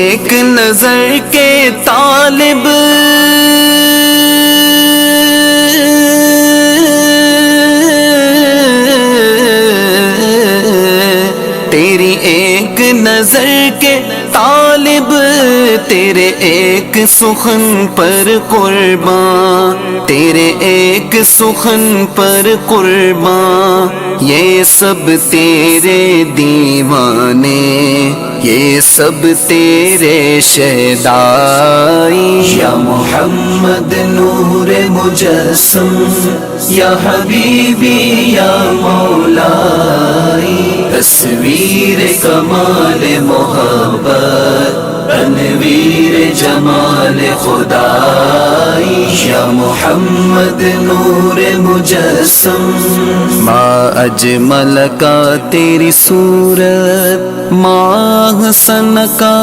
एक नजर के तालिब तेरी एक नजर के तालिब तेरे एक सुखन पर कुर्बान, तेरे एक सुखन पर कुर्बान। ये सब तेरे दीवाने, ये सब तेरे शहदाई। या मोहम्मद नूर मुजस्सम, या हबीबी या मौलाई। तस्वीर कमाल मोहब्बत, तनवीर जमाल खुदाई। या मोहम्मद नूर मुजस्सम, मा अजमल का तेरी सूरत, मा हसन का